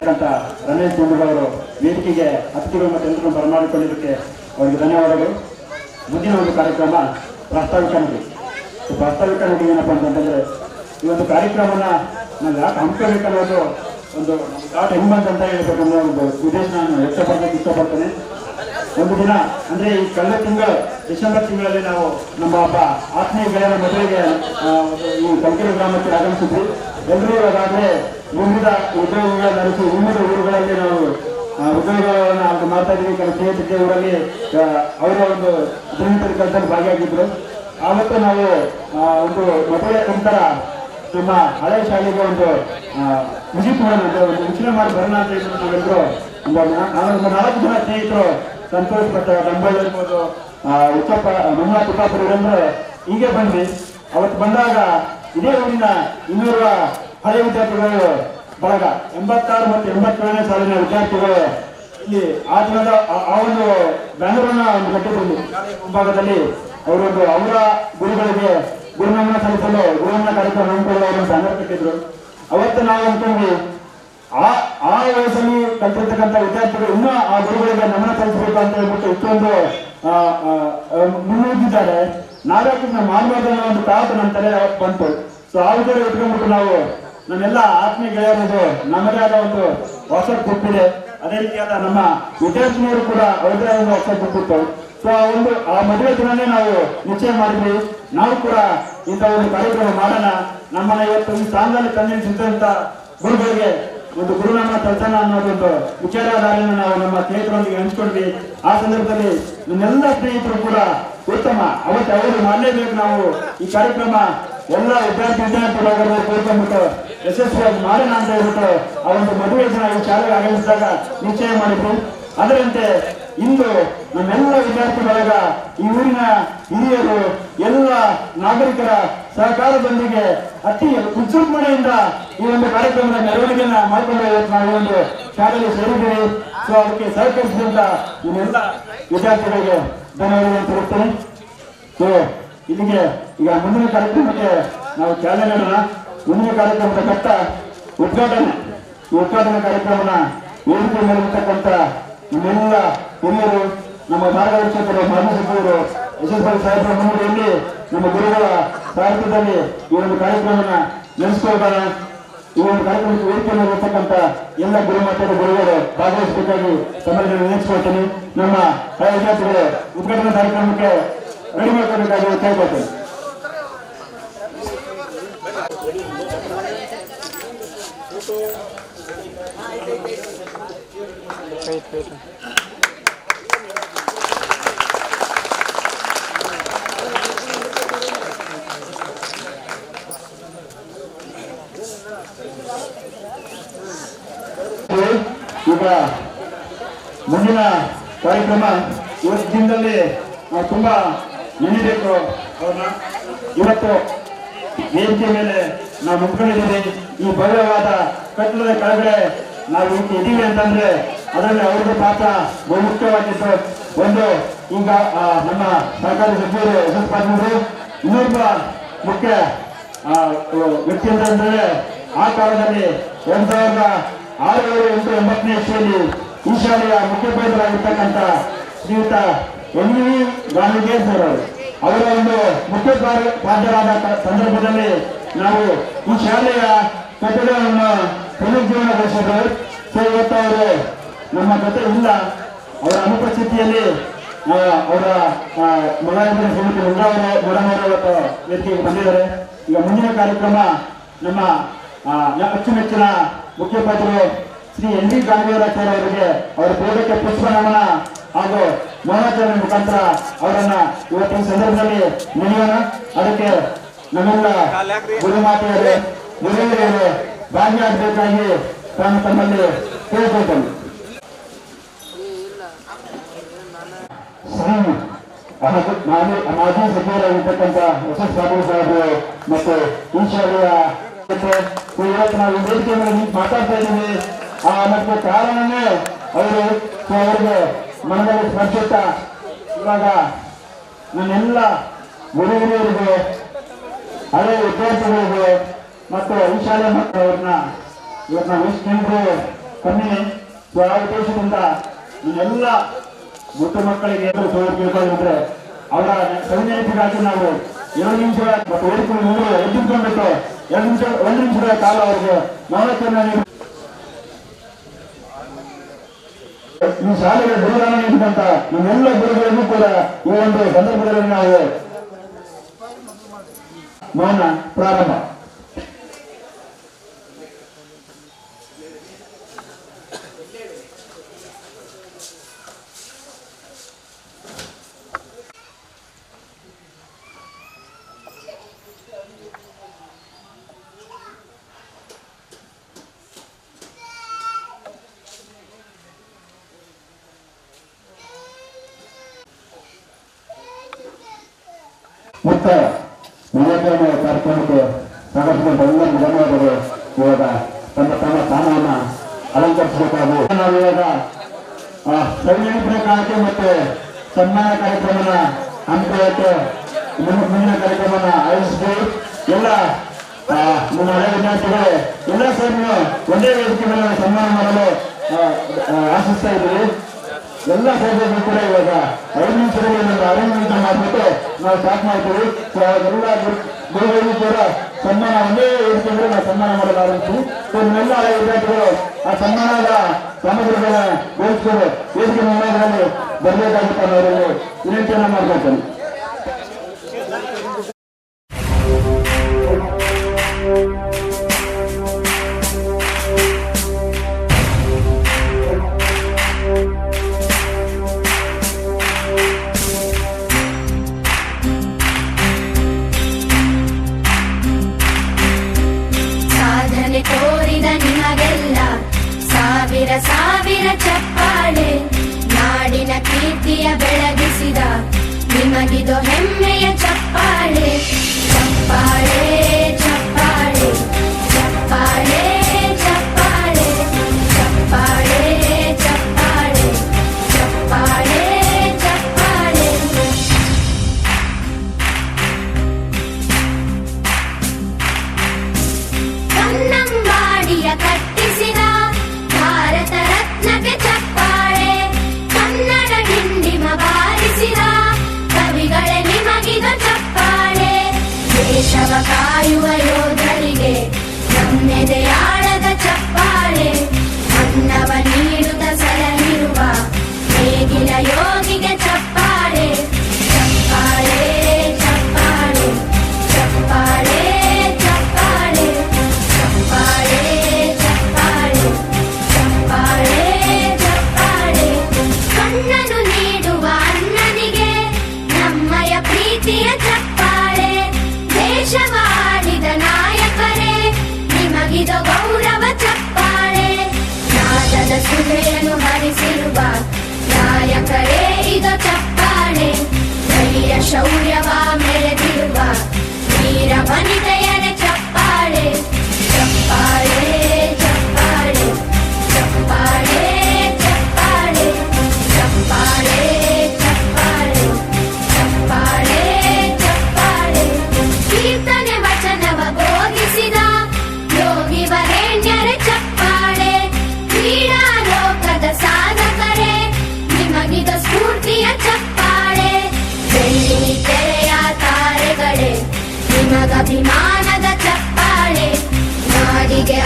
ರಮೇಶ್ ಚಂದ್ರಗೌಡರು ವೇದಿಕೆಗೆ ಅತಿಥಿಗಳು ಮತ್ತು ಎಲ್ಲರೂ ಬರಮಾಡಿಕೊಂಡಿದ್ದಕ್ಕೆ ಅವರಿಗೆ ಧನ್ಯವಾದಗಳು. ಮುಂದಿನ ಒಂದು ಕಾರ್ಯಕ್ರಮ ಪ್ರಾಸ್ತಾವಿಕ ನುಡಿ. ಪ್ರಾಸ್ತಾವಿಕ ನುಡಿ ಏನಪ್ಪ ಅಂತಂದರೆ, ಈ ಒಂದು ಕಾರ್ಯಕ್ರಮನ ನಾವು ಯಾಕೆ ಹಮ್ಮಿಕೋಬೇಕನ್ನೋದು ಒಂದು ಯಾಕೆ ಹೆಂಗೆ ಬಂತಂತ ಹೇಳ್ಬೇಕನ್ನೋ ಒಂದು ಉದ್ದೇಶ ನಾನು ವ್ಯಕ್ತಪಡೋದಕ್ಕೆ ಇಷ್ಟಪಡ್ತೇನೆ. ಒಂದು ದಿನ ಅಂದರೆ ಈ ಕಳೆದ ತಿಂಗಳು ಡಿಸೆಂಬರ್ ತಿಂಗಳಲ್ಲಿ ನಾವು ನಮ್ಮ ಒಬ್ಬ ಆತ್ಮೀಯ ಗೆಳೆಯರ ಮದುವೆಗೆ ಈ ಕಲ್ಕೆರೆ ಗ್ರಾಮಕ್ಕೆ ಆಗಮಿಸಿದ್ವಿ. ಎಲ್ಲರೂ ಅದಾದರೆ ವಿವಿಧ ಉದ್ಯೋಗಗಳ ನಡೆಸಿ ವಿವಿಧ ಊರುಗಳಲ್ಲಿ ನಾವು ಉದ್ಯೋಗಗಳನ್ನು ಮಾಡ್ತಾ ಇದ್ದೀವಿ. ಕೆಲವು ಸ್ನೇಹಿತರಿಗೆ ಊರಲ್ಲಿ ಅವರ ಒಂದು ದಿನನಿತ್ಯದ ಕೆಲಸದಲ್ಲಿ ಭಾಗಿಯಾಗಿದ್ದರು. ಆವತ್ತು ನಾವು ಒಂದು ಮದುವೆ ನಂತರ ನಮ್ಮ ಹಳೆ ಶಾಲೆಗೆ ಒಂದು ವಿಸಿಟ್ ಮಾಡೋಣ ಅಂತ ಒಂದು ವೀಕ್ಷಣೆ ಮಾಡಿ ಬರೋಣ ಅಂತ ಹೇಳಿದ್ರು. ನಾವೆಲ್ಲರೂ ಒಂದು 4 ಜನ ಸ್ನೇಹಿತರು, ಸಂತೋಷ್ ಭಟ್, ಡಂಬಲ್ ಇರ್ಬೋದು, ಉತ್ತಪ್ಪ, ಮಂಜುನಾಥ್ ಉಪ್ಪಾಪುರ ಇವರಂದ್ರೆ ಹೀಗೆ ಬಂದ್ವಿ. ಅವತ್ತು ಬಂದಾಗ ಇದೇ ಊರಿನ 200 ಹಳೆ ವಿದ್ಯಾರ್ಥಿಗಳು ಬಳಗ 86 ಮತ್ತು 87ನೇ ಸಾಲಿನ ವಿದ್ಯಾರ್ಥಿಗಳು ಇಲ್ಲಿ ಆ ದಿನದ ಆ ಒಂದು ಬ್ಯಾನರನ್ನ ಒಂದು ಕಟ್ಟಿದ್ರು. ಮುಂಭಾಗದಲ್ಲಿ ಅವರೊಂದು ಅವರ ಗುರುಗಳಿಗೆ ಗುರುನಮನ ಸಲ್ಲಿಸಲು ಗುರುನಮನ ಕಾರ್ಯಕ್ರಮ ಹಮ್ಮಿಕೊಳ್ಳಲು ಅವರು ಬ್ಯಾನರ್ ಕಟ್ಟಿದ್ರು. ಅವತ್ತು ನಾವು ಅನ್ಕೊಂಡ್ವಿ, ಆ ವಯಸ್ಸಲ್ಲಿ ಕಲ್ತಿರ್ತಕ್ಕಂಥ ವಿದ್ಯಾರ್ಥಿಗಳು ಇನ್ನೂ ಆ ಗುರುಗಳಿಗೆ ನಮನ ಸಲ್ಲಿಸಬೇಕು ಅಂತ ಹೇಳ್ಬಿಟ್ಟು ಇಷ್ಟೊಂದು ಮುನ್ನುಗ್ಗಿದ್ದಾರೆ. ನಾವ್ಯಾಕೆ ನಾವು ಮಾಡಬಾರ್ದು ಅನ್ನೋ ಒಂದು ತಾವತ್ತು ನಮ್ಮ ತಲೆ ಅವತ್ತು ಬಂತು. ಸೊ ಆ ವಿಚಾರ ಇಟ್ಕೊಂಡ್ಬಿಟ್ಟು ನಾವು ನಮ್ಮೆಲ್ಲ ಆತ್ಮೀಯ ಗೆಳೆಯರದು ನಮ್ಮದೇ ಆದ ಒಂದು ಹೊಸ ಗ್ರೂಪ್ ಇದೆ. ಅದೇ ರೀತಿಯಾದ ನಮ್ಮ ವಿದ್ಯಾರ್ಥಿನಿಯರು ಕೂಡ ಅವರದೇ ಒಂದು ಹೊಸ ಗ್ರೂಪ್ ಇತ್ತು. ಸೊ ಆ ಮದುವೆ ದಿನನೇ ನಾವು ನಿಶ್ಚಯ ಮಾಡಿದ್ವಿ, ನಾವು ಕೂಡ ಇಂಥ ಒಂದು ಕಾರ್ಯಕ್ರಮ ಮಾಡೋಣ, ನಮ್ಮನ್ನ ಇವತ್ತು ಈ ಸ್ಥಾನದಲ್ಲಿ ತಂದಿದ್ದಂತ ಗುರುಗಳಿಗೆ ಒಂದು ಗುರುನಾಮ ತಲ್ಸನ ಅನ್ನೋದೊಂದು ವಿಚಾರಧಾರೆಯನ್ನು ನಾವು ನಮ್ಮ ಸ್ನೇಹಿತರೊಂದಿಗೆ ಹಂಚ್ಕೊಂಡ್ವಿ. ಆ ಸಂದರ್ಭದಲ್ಲಿ ನನ್ನೆಲ್ಲ ಸ್ನೇಹಿತರು ಕೂಡ ಉತ್ತಮ ಅವತ್ತು ಅವರು ಮಾಡಲೇಬೇಕು, ನಾವು ಈ ಕಾರ್ಯಕ್ರಮ ಎಲ್ಲ ವಿದ್ಯಾರ್ಥಿಗಳು ಕೂತ್ಕೊಂಡ್ಬಿಟ್ಟು ಯಶಸ್ವಿಯಾಗಿ ಮಾಡೋಣ ಅಂತ ಹೇಳ್ಬಿಟ್ಟು ಆ ಒಂದು ಮದುವೆ ದಿನ ಈ ಶಾಲೆಗೆ ಆಗಮಿಸಿದಾಗ ನಿಶ್ಚಯ ಮಾಡಿದ್ರು. ಅದರಂತೆ ಇಂದು ನಮ್ಮೆಲ್ಲ ವಿದ್ಯಾರ್ಥಿ ಬಳಗ, ಈ ಊರಿನ ಹಿರಿಯರು, ಎಲ್ಲ ನಾಗರಿಕರ ಸಹಕಾರದೊಂದಿಗೆ ಅತಿ ಉತ್ಸುಕತೆಯಿಂದ ಈ ಒಂದು ಕಾರ್ಯಕ್ರಮದ ಮೆರವಣಿಗೆಯನ್ನ ಮಾಡಿಕೊಂಡು ನಾವು ಈ ಒಂದು ಶಾಲೆಯಲ್ಲಿ ಸೇರಿದ್ದೀವಿ. ಸೊ ಅದಕ್ಕೆ ಸಹಕರಿಸಿದಂತ ನಿಮ್ಮೆಲ್ಲ ವಿದ್ಯಾರ್ಥಿಗಳಿಗೆ ಧನ್ಯವಾದಗಳನ್ನು ತಿಳಿಸ್ತೇನೆ. ಸೊ ಇಲ್ಲಿಗೆ ಈಗ ಮುಂದಿನ ಕಾರ್ಯಕ್ರಮಕ್ಕೆ ನಾವು ಚಾಲನೆ ನೀಡೋಣ. ಮುಂದಿನ ಕಾರ್ಯಕ್ರಮದ ಕಟ್ಟ ಉದ್ಘಾಟನೆ. ಈ ಉದ್ಘಾಟನಾ ಕಾರ್ಯಕ್ರಮನ ವೇದಿಕೆ ಮೇಲಿರ್ತಕ್ಕಂಥ ನಮ್ಮೆಲ್ಲ ಹಿರಿಯರು, ನಮ್ಮ ಮಾರ್ಗದರ್ಶಕರು, ಮಾಜಿ ಸಚಿವರು ಯಶಸ್ವಿ ಸಾಹೇಬರ ಮುನ್ನುಡಿಯಲ್ಲಿ ನಮ್ಮ ಗುರುಗಳ ಸಾಹಿತ್ಯದಲ್ಲಿ ಈ ಒಂದು ಕಾರ್ಯಕ್ರಮನ ನೆನೆಸ್ಕೊಳ್ತಾರ. ಈ ಒಂದು ಕಾರ್ಯಕ್ರಮಕ್ಕೆ ವೇದಿಕೆ ಮೇಲಿರ್ತಕ್ಕಂಥ ಎಲ್ಲ ಗುರುಮಾತೆಯ ಗುರುಗಳು ಭಾಗವಹಿಸಬೇಕಾಗಿ ತಮ್ಮಲ್ಲಿ ನೆನೆಸ್ಕೊಳ್ತೀನಿ. ನಮ್ಮ ಹಳೆ ವಿದ್ಯಾರ್ಥಿಗಳು ಉದ್ಘಾಟನಾ ಕಾರ್ಯಕ್ರಮಕ್ಕೆ ರೆಡಿ ಮಾಡ್ಕೊಳ್ಬೇಕಾಗಿ ಕೇಳ್ಕೊಳ್ತೇನೆ. ಈಗ ಮುಂದಿನ ಕಾರ್ಯಕ್ರಮ ಇವತ್ತು ದಿನದಲ್ಲಿ ನಾವು ತುಂಬಾ ನೆನಬೇಕು ಅವ್ರನ್ನ. ಇವತ್ತು ವೇದಿಕೆ ಮೇಲೆ ನಾವು ಮುಟ್ಕೊಂಡಿದ್ದೀವಿ. ಈ ಭವ್ಯವಾದ ಕಟ್ಟಡದ ಕೆಳಗಡೆ ನಾವು ಇದ್ದೀವಿ ಅಂತಂದ್ರೆ ಅದರಲ್ಲಿ ಅವ್ರದ್ದು ಪಾತ್ರ ಬಹುಮುಖ್ಯವಾಗಿತ್ತು. ಒಂದು ಈಗ ನಮ್ಮ ಸರ್ಕಾರಿ ಸಚಿವರು ಯಶಸ್ಪಾತ್ರರು, ಇನ್ನೊಬ್ಬ ಮುಖ್ಯ ವ್ಯಕ್ತಿ ಅಂತಂದ್ರೆ ಆ ಕಾಲದಲ್ಲಿ 1687 ಇಸ್ವಿಯಲ್ಲಿ ಈ ಶಾಲೆಯ ಮುಖ್ಯೋಪಾಧ್ಯಾಯರಾಗಿರ್ತಕ್ಕಂಥ ಶ್ರೀಯುತ NV ಗಾಂಧಿಗೇರ್ ಸರ್ ಅವರ ಒಂದು ಮುಖ್ಯೋಪಾಧ್ಯಾಯರಾದ ಸಂದರ್ಭದಲ್ಲಿ ನಾವು ಈ ಶಾಲೆಯ ಕಟ್ಟಡವನ್ನು ಪುನರುಜ್ಜೀವನಗೊಳಿಸಿದ್ರು. ಸೊ ಇವತ್ತು ಅವರು ನಮ್ಮ ಜೊತೆ ಇಲ್ಲ. ಅವರ ಅನುಪಸ್ಥಿತಿಯಲ್ಲಿ ಅವರ ಮಗಾಯಂತ್ರ ಶ್ರೀಮತಿ ಮೇಡಮ್ ಇವತ್ತು ವೇದಿಕೆಗೆ ಬಂದಿದ್ದಾರೆ. ಈಗ ಮುಂದಿನ ಕಾರ್ಯಕ್ರಮ ನಮ್ಮ ಅಚ್ಚುಮೆಚ್ಚಿನ ಮುಖ್ಯೋಪಾಧ್ಯಾಯರು ಶ್ರೀ NV ಗಾಂಧಿಗೇರ್ ಅವರಿಗೆ ಅವರ ಪೂರ್ವಕ್ಕೆ ಪುಷ್ಪ ನಮನ ಹಾಗೂ ಮೌನಾಚರಣೆ ಮುಖಾಂತರ ಅವರನ್ನ ಇವತ್ತಿನ ಸಂದರ್ಭದಲ್ಲಿ ನೆನೆಯೋಣ. ಅದಕ್ಕೆ ನಮ್ಮೆಲ್ಲ ಗುರುಮಾತೆಯರು, ಗುರುಹಿರಿಯರು ಭಾಗಿಯಾಗಬೇಕಾಗಿ ನಾನು ತಮ್ಮಲ್ಲಿ ಕೇಳಿಕೊಳ್ತೇನೆ. ಮಾಜಿ ಸಚಿವರಾಗಿರ್ತಕ್ಕಂಥ ಯಶಸ್ ಪಾಟೀಲ್ ಸಾಹೇಬರು ಮತ್ತು ಈ ಶಾಲೆಯ ಇವತ್ತು ನಾವು ವೇದಿಕೆ ಮೇಲೆ ಮಾತಾಡ್ತಾ ಇದ್ದೀವಿ. ಮತ್ತೆ ಕಾರಣನೇ ಅವರು ಅವರಿಗೆ ಮನದಲ್ಲಿ ಸ್ಪರ್ಶಿತ. ಇವಾಗ ನನ್ನೆಲ್ಲ ಗುರು ಹಿರಿಯರಿಗೆ, ಹಳೆ ವಿದ್ಯಾರ್ಥಿಗಳಿಗೆ ಮತ್ತು ಈ ಶಾಲೆ ಮಕ್ಕಳವ್ರನ್ನ ಇವತ್ತು ನಾವು ಎಷ್ಟು ಜನರು ಕಮ್ಮಿ. ಸೊ ಆ ಉದ್ದೇಶದಿಂದ ಎಲ್ಲ ಮುಟ್ಟು ಮಕ್ಕಳಿಗೆ ಕೇಳ್ಕೊಂಡ್ರೆ ಅವರ ಸವಿನೆನಪಿಗಾಗಿ ನಾವು 2 ನಿಮಿಷ ಮತ್ತು ಓಡಿಕೊಂಡು ಎದ್ದುಕೊಂಡ್ಬಿಟ್ಟು 1 ನಿಮಿಷದ ಕಾಲ ಅವರಿಗೆ ಮೌನತೆಯನ್ನು ನೀಡಿ ಈ ಶಾಲೆಗೆ ಗುರುದಾನ ನೀಡಿದಂತ ನಮ್ಮೆಲ್ಲ ಗುರುಗಳನ್ನು ಕೂಡ ಈ ಒಂದು ಸಂದರ್ಭದಲ್ಲಿ ನಾವು ಮೌನ ಪ್ರಾರಂಭ. ಮುಕ್ತ ಮನೋಜ್ಞಾನ ಕಾರ್ಯಕ್ರಮಕ್ಕೆ ಸಾಗಿಸಿದಂತ ಎಲ್ಲರಿಗೂ ಧನ್ಯವಾದಗಳು. ಇವಾಗ ತಮ್ಮ ತಮ್ಮ ಸ್ಥಾನವನ್ನ ಅಲಂಕರಿಸಬೇಕಾಗಿ ನಾವು ಇವಾಗ ಸವಿನೆನಪಿನ ಕಾಣಿಕೆ ಮತ್ತೆ ಸನ್ಮಾನ ಕಾರ್ಯಕ್ರಮನ ಹಮ್ಮಿಕೊಳ್ಳಕ್ಕೆ ಮುಂದಿನ ಕಾರ್ಯಕ್ರಮನ ಆಯೋಜಿಸಿದ್ದೇವೆ. ಎಲ್ಲ ನಮ್ಮ ಹಳೆ ವಿದ್ಯಾರ್ಥಿಗಳು ಎಲ್ಲ ಸೇರಿ ಒಂದೇ ವೇದಿಕೆ ಮೇಲೆ ಸನ್ಮಾನ ಮಾಡಲು ಆಶಿಸ್ತಾ ಇದ್ದೀವಿ. ಎಲ್ಲ ಸಭೆಗಳು ಕೂಡ ಇವಾಗ 5 ನಿಮಿಷದಲ್ಲಿ ಒಂದು ಅರೇಂಜ್ಮೆಂಟ್ ಮಾಡಿಬಿಟ್ಟು ನಾವು ಸ್ಟಾರ್ಟ್ ಮಾಡ್ತೀವಿ. ಎಲ್ಲ ಗುರುಗಳಿಗೂ ಕೂಡ ಸನ್ಮಾನ ಒಂದೇ ವೇದಿಕೆ ಮೇಲೆ ನಾವು ಸನ್ಮಾನ ಮಾಡಲು ಆರಂಭಿಸ್ತೀವಿ. ಸೊ ನಿಮ್ಮೆಲ್ಲ ಹಳೆ ವಿದ್ಯಾರ್ಥಿಗಳು ಆ ಸನ್ಮಾನದ ಸಾಮಗ್ರಿಗಳ ವೇದಿಕೆಗಳು ವೇದಿಕೆ ಮುಂಭಾಗದಲ್ಲಿ ಬರಬೇಕಾಗುತ್ತೆ ಅನ್ನೋರಲ್ಲಿ ವಿನಂತಿಯನ್ನ ಮಾಡ್ಕೊಳ್ತೇನೆ. ತೋರಿದ ನಿಮಗೆಲ್ಲ ಸಾವಿರ ಸಾವಿರ ಚಪ್ಪಾಳೆ, ನಾಡಿನ ಕೀರ್ತಿಯ ಬೆಳಗಿಸಿದ ನಿಮಗಿದು ಹೆಮ್ಮೆಯ ಚಪ್ಪಾಳೆ. ಚಪ್ಪಾಳೆ ಚಪ್ಪಾಳೆ ಚಪ್ಪಾಳೆ ಚಪ್ಪಾಳೆ ಚಪ್ಪಾಳೆ ಚಪ್ಪಾಳೆ ಚಪ್ಪಾಳೆ ಚಪ್ಪಾಳೆ. ಕನ್ನಂಬಾಡಿಯ ಕಟ್ಟಿಸಿದ ಭಾರತ ರತ್ನಕ್ಕೆ ಚಪ್ಪಾಳೆ, ಕನ್ನಡ ಡಿಂಡಿಮ ಬಾರಿಸಿದ ಕವಿಗಳೇ ನಿಮಗಿದು ಚಪ್ಪಾಳೆ. ದೇಶವ ಕಾಯುವ ಯೋಧರಿಗೆ ನಮ್ಮೆದೆಯಾಳದ ಚಪ್ಪಾಳೆ, ಅನ್ನವ ನೀಡುತ್ತ ಸಲಹಿರುವ ನೇಗಿಲ ಯೋಗಿಗೆ ಚಪ್ಪಾಳೆ. ಚಪ್ಪಾಳೆ ಚಪ್ಪಾಳೆ ಚಪ್ಪಾಳೆ ಚಪ್ಪಾಳೆ ಚಪ್ಪಾಳೆ ಚಪ್ಪಾಳೆ ಚಪ್ಪಾಳೆ ಚಪ್ಪಾಳೆ. ಕಣ್ಣನು ನೀಡುವ ಅಣ್ಣನಿಗೆ ನಮ್ಮಯ ಪ್ರೀತಿಯ ಚಪ್ಪಾಳೆ, ದೇಶವಾಡಿದ ನಾಯಕರೇ ನಿಮಗಿದು ಗೌರವ ಚಪ್ಪಾಳೆ. ನಾದದ ಸುಧೆಯನ್ನು ಹರಿಸಿರುವ ನಾಯಕರೇ ಇದು ಚಪ್ಪಾಳೆ, ಧೈರ್ಯ ಶೌರ್ಯವ ಮೆರೆದಿರುವ ವೀರ ವನಿತೆಯರೇ ಚಪ್ಪಾಳೆ. ಚಪ್ಪಾಳೆ ಚಪ್ಪಾಳೆ ಚಪ್ಪಾಳೆ ಚಪ್ಪಾಳೆ ಚಪ್ಪಾಳೆ ಚಪ್ಪಾಳೆ ಚಪ್ಪಾಳೆ ಚಪ್ಪಾಳೆ. ಕೀರ್ತನೆ ವಚನವ ಬೋಧಿಸಿದ ಯೋಗಿ ವರೇಣ್ಯರೇ ಚಪ್ಪಾಳೆ, ಕ್ರೀಡಾ ಲೋಕದ ಸಾಧಕರೇ ನಿಮಗಿದು ಸ್ಫೂರ್ತಿಯ ಚಪ್ಪಾಳೆ. ಬೆಳ್ಳಿ ತೆರೆಯ ತಾರೆಗಳೇ ನಿಮಗಭಿಮಾನದ ಚಪ್ಪಾಳೆ, ನಾಡಿಗೆ